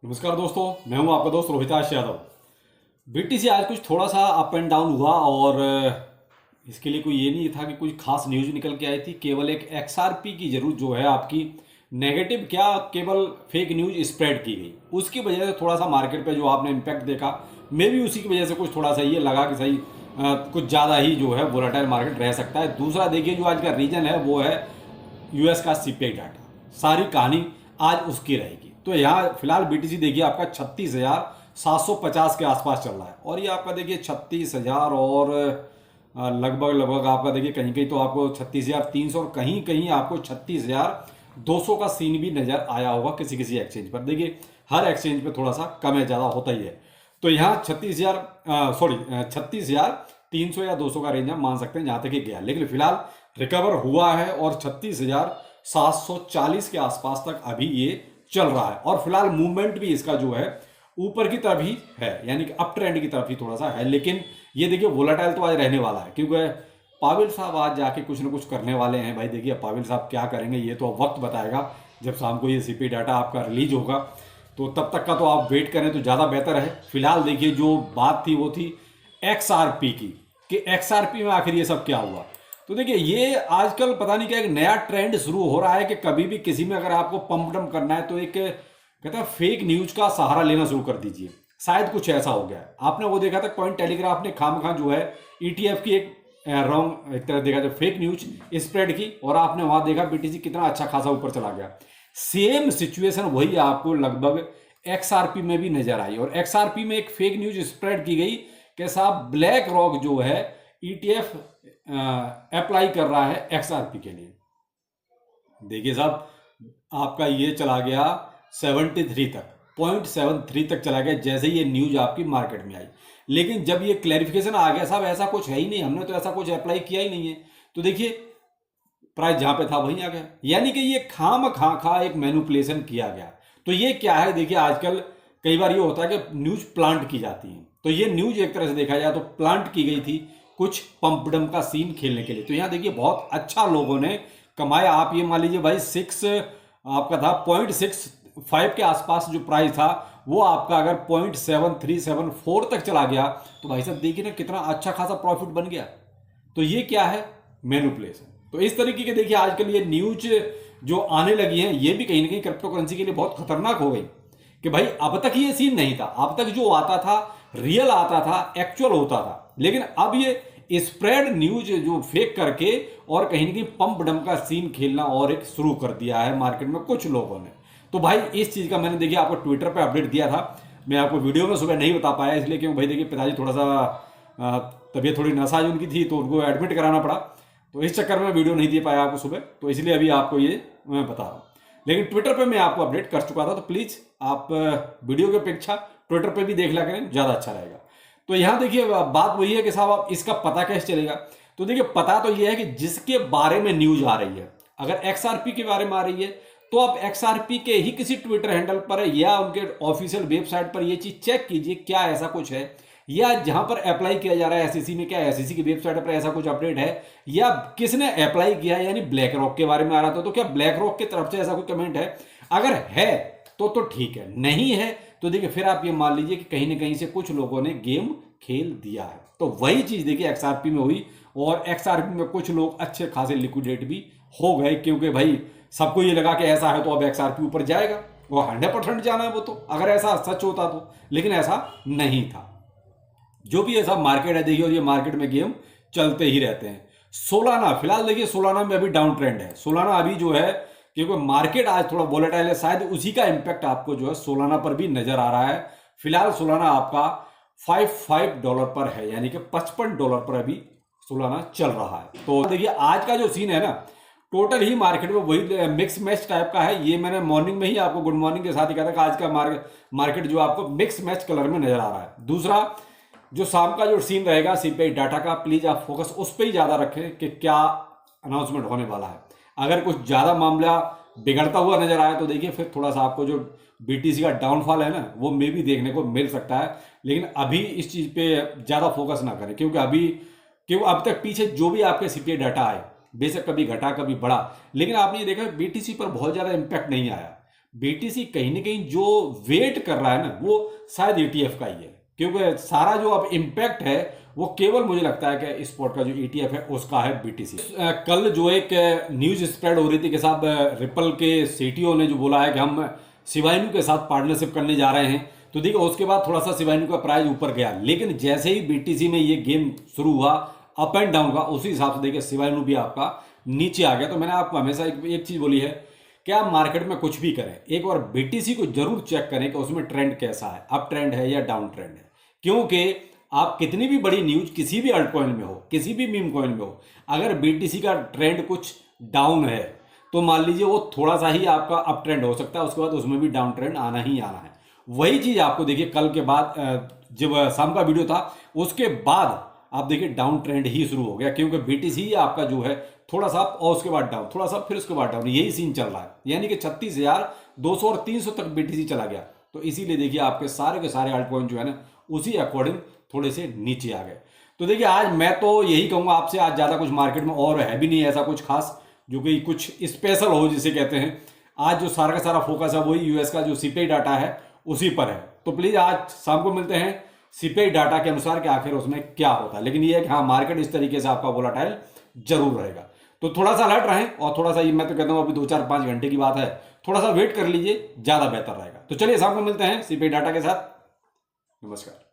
नमस्कार दोस्तों, मैं हूं आपका दोस्त रोहिताश यादव। बीटीसी आज कुछ थोड़ा सा अप एंड डाउन हुआ और इसके लिए कोई ये नहीं था कि कुछ खास न्यूज निकल के आई थी। केवल एक एक्सआरपी की जरूर जो है आपकी नेगेटिव क्या केवल फेक न्यूज स्प्रेड की गई, उसकी वजह से थोड़ा सा मार्केट पे जो आपने इम्पैक्ट देखा, मे भी उसी की वजह से कुछ थोड़ा सा ये लगा कि सही कुछ ज़्यादा ही जो है वोलेटाइल मार्केट रह सकता है। दूसरा देखिए, जो आज का रीजन है वो है यूएस का सीपीआई डाटा। सारी कहानी आज उसकी रहेगी। तो यहाँ फिलहाल बीटीसी देखिए आपका 36,750 के आसपास चल रहा है, और ये आपका देखिए 36,000 और लगभग लगभग आपका देखिए कहीं कहीं तो आपको 36,300 और कहीं कहीं आपको 36,200 का सीन भी नजर आया होगा किसी किसी एक्सचेंज पर। देखिए हर एक्सचेंज पे थोड़ा सा कम है ज़्यादा होता ही है। तो यहाँ 36,300 या 200 का रेंज हम मान सकते हैं जहाँ तक ये गया, लेकिन फिलहाल रिकवर हुआ है और 36,740 के आसपास तक अभी ये चल रहा है। और फिलहाल मूवमेंट भी इसका जो है ऊपर की तरफ ही है, यानी कि अप ट्रेंड की तरफ ही थोड़ा सा है। लेकिन ये देखिए वोलेटाइल तो आज रहने वाला है, क्योंकि पावेल साहब आज जाके कुछ ना कुछ करने वाले हैं। भाई देखिए पावेल साहब क्या करेंगे ये तो अब वक्त बताएगा। जब शाम को ये सीपी डाटा आपका रिलीज होगा तो तब तक का तो आप वेट करें तो ज़्यादा बेहतर है। फिलहाल देखिए जो बात थी वो थी एक्सआरपी की, कि एक्सआरपी में आखिर ये सब क्या हुआ। तो देखिए ये आजकल पता नहीं क्या एक नया ट्रेंड शुरू हो रहा है कि कभी भी किसी में अगर आपको पंप डंप करना है तो एक कहते हैं फेक न्यूज का सहारा लेना शुरू कर दीजिए। शायद कुछ ऐसा हो गया है। आपने वो देखा था कॉइन टेलीग्राफ ने खामखा जो है ईटीएफ की एक रॉन्ग एक तरह देखा जाए फेक न्यूज स्प्रेड की, और आपने वहां देखा बीटीसी कितना अच्छा खासा ऊपर चला गया। सेम सिचुएशन वही आपको लगभग एक्सआरपी में भी नजर आई, और एक्सआरपी में एक फेक न्यूज स्प्रेड की गई कि साहब ब्लैक रॉक जो है ईटीएफ अप्लाई कर रहा है एक्सआरपी के लिए। देखिए साहब आपका ये चला गया 73 तक, 0.73 तक चला गया जैसे ये न्यूज आपकी मार्केट में आई। लेकिन जब ये क्लैरिफिकेशन आ गया साहब ऐसा कुछ है ही नहीं, हमने तो ऐसा कुछ अप्लाई किया ही नहीं है, तो देखिए प्राइस जहां पे था वहीं आ गया। यानी कि ये खाम खा खा एक मैनिपुलेशन किया गया। तो ये क्या है, देखिए आजकल कई बार ये होता है कि न्यूज प्लांट की जाती है, तो ये न्यूज एक तरह से देखा जाए तो प्लांट की गई थी कुछ पंपडम का सीन खेलने के लिए। तो यहाँ देखिए बहुत अच्छा लोगों ने कमाया। आप ये मान लीजिए भाई आपका था 0.65 के आसपास जो प्राइस था वो आपका अगर 0.7374 तक चला गया तो भाई साहब देखिए ना कितना अच्छा खासा प्रॉफिट बन गया। तो ये क्या है, मैनिपुलेशन। तो इस तरीके के देखिए आजकल ये न्यूज जो आने लगी है ये भी कहीं ना कहीं क्रिप्टो करेंसी के लिए बहुत खतरनाक हो गई, कि भाई अब तक ये सीन नहीं था। अब तक जो आता था रियल आता था, एक्चुअल होता था, लेकिन अब ये स्प्रेड न्यूज जो फेक करके और कहीं ना कहीं पंप डंप का सीन खेलना और एक शुरू कर दिया है मार्केट में कुछ लोगों ने। तो भाई इस चीज का मैंने देखिए आपको ट्विटर पे अपडेट दिया था, मैं आपको वीडियो में सुबह नहीं बता पाया इसलिए क्योंकि भाई देखिए पिताजी थोड़ा सा तबीयत थोड़ी नासाज उनकी थी तो उनको एडमिट कराना पड़ा, तो इस चक्कर में वीडियो नहीं दे पाया आपको सुबह, तो इसलिए अभी आपको ये मैं बता रहा हूँ। लेकिन ट्विटर पे मैं आपको अपडेट कर चुका था, तो प्लीज आप वीडियो की अपेक्षा ट्विटर पे भी देख लिया करें, ज्यादा अच्छा रहेगा। तो यहाँ देखिए बात वही है कि साहब आप इसका पता कैसे चलेगा। तो देखिए पता तो ये है कि जिसके बारे में न्यूज आ रही है, अगर एक्सआरपी के बारे में आ रही है तो आप एक्सआरपी के ही किसी ट्विटर हैंडल पर या उनके ऑफिशियल वेबसाइट पर ये चीज चेक कीजिए क्या ऐसा कुछ है, या जहां पर अप्लाई किया जा रहा है एसईसी में क्या एसईसी की वेबसाइट पर ऐसा कुछ अपडेट है, या किसने अप्लाई किया है, यानी ब्लैक रॉक के बारे में आ रहा था तो क्या ब्लैक रॉक की तरफ से ऐसा कोई कमेंट है। अगर है तो ठीक है, नहीं है तो देखिए फिर आप ये मान लीजिए कि कहीं ना कहीं से कुछ लोगों ने गेम खेल दिया है। तो वही चीज देखिए एक्सआरपी में हुई, और एक्सआरपी में कुछ लोग अच्छे खासे लिक्विडेट भी हो गए, क्योंकि भाई सबको ये लगा कि ऐसा है तो अब एक्सआरपी ऊपर जाएगा, वो 100% जाना है वो तो, अगर ऐसा सच होता तो, लेकिन ऐसा नहीं था। जो भी ऐसा मार्केट है देखिए, और ये मार्केट में गेम चलते ही रहते हैं। सोलाना फिलहाल देखिए सोलाना में अभी डाउन ट्रेंड है। सोलाना अभी जो है क्योंकि मार्केट आज थोड़ा वोलेटाइल है, शायद उसी का इंपैक्ट आपको जो है सोलाना पर भी नजर आ रहा है। फिलहाल सोलाना आपका $55 पर है, यानी कि $55 पर अभी सोलाना चल रहा है। तो देखिए आज का जो सीन है ना, टोटल ही मार्केट में वही मिक्स मैच टाइप का है। ये मैंने मॉर्निंग में ही आपको गुड मॉर्निंग के साथ ही कहा था कि आज का मार्केट जो आपको मिक्स मैच कलर में नजर आ रहा है। दूसरा जो शाम का जो सीन रहेगा सीपीआई डाटा का, प्लीज आप फोकस उस पर ही ज्यादा रखें कि क्या अनाउंसमेंट होने वाला है। अगर कुछ ज्यादा मामला बिगड़ता हुआ नजर आया तो देखिए फिर थोड़ा सा आपको जो बीटीसी का डाउनफॉल है ना वो मे भी देखने को मिल सकता है। लेकिन अभी इस चीज पे ज्यादा फोकस ना करें, क्योंकि अब तक पीछे जो भी आपके सीपीआई डाटा आए बेशक कभी घटा कभी बढ़ा, लेकिन आपने ये देखा बीटीसी पर बहुत ज्यादा इंपैक्ट नहीं आया। बीटीसी कहीं ना कहीं जो वेट कर रहा है ना, वो शायद ईटीएफ का ही है, क्योंकि सारा जो अब इम्पैक्ट है वो केवल मुझे लगता है कि स्पॉट का जो ईटीएफ है उसका है बीटीसी। कल जो एक न्यूज स्प्रेड हो रही थी कि साहब रिपल के सीटीओ ने जो बोला है कि हम शिबा इनू के साथ पार्टनरशिप करने जा रहे हैं, तो देखिए उसके बाद थोड़ा सा शिबा इनू का प्राइस ऊपर गया, लेकिन जैसे ही बीटीसी में ये गेम शुरू हुआ अप एंड डाउन का, उसी हिसाब से देखिए शिबा इनू भी आपका नीचे आ गया। तो मैंने आपको हमेशा एक चीज बोली है कि आप मार्केट में कुछ भी करें, एक बार बीटीसी को जरूर चेक करें कि उसमें ट्रेंड कैसा है, अप ट्रेंड है या डाउन ट्रेंड है। क्योंकि आप कितनी भी बड़ी न्यूज किसी भी अल्ट कॉइन में हो, किसी भी मीम कॉइन में हो, अगर बीटीसी का ट्रेंड कुछ डाउन है तो मान लीजिए वो थोड़ा सा ही आपका अप ट्रेंड हो सकता है, उसके बाद उसमें भी डाउन ट्रेंड आना ही आना है। वही चीज आपको देखिए कल के बाद जब शाम का वीडियो था उसके बाद आप देखिए डाउन ट्रेंड ही शुरू हो गया, क्योंकि बीटीसी आपका जो है थोड़ा सा और उसके बाद डाउन, थोड़ा सा फिर उसके बाद डाउन, यही सीन चल रहा है। यानी कि 36,200 और 300 तक बीटीसी चला गया। तो इसीलिए देखिए आपके सारे के सारे अल्ट कॉइन जो है ना उसी अकॉर्डिंग थोड़े से नीचे आ गए। तो देखिए आज मैं तो यही कहूंगा आपसे, आज ज्यादा कुछ मार्केट में और है भी नहीं ऐसा कुछ खास जो कि कुछ स्पेशल हो जिसे कहते हैं। आज जो सारा का सारा फोकस है वही यूएस का जो सीपीआई डाटा है उसी पर है। तो प्लीज आज शाम को मिलते हैं सीपीआई डाटा के अनुसार कि आखिर उसमें क्या होता है। लेकिन ये है कि हाँ मार्केट इस तरीके से आपका वोलाटाइल जरूर रहेगा, तो थोड़ा सा अलर्ट रहें। और थोड़ा सा ये मैं तो कहता हूँ अभी 2-4-5 घंटे की बात है, थोड़ा सा वेट कर लीजिए, ज्यादा बेहतर रहेगा। तो चलिए शाम को मिलते हैं सीपीआई डाटा के साथ। नमस्कार।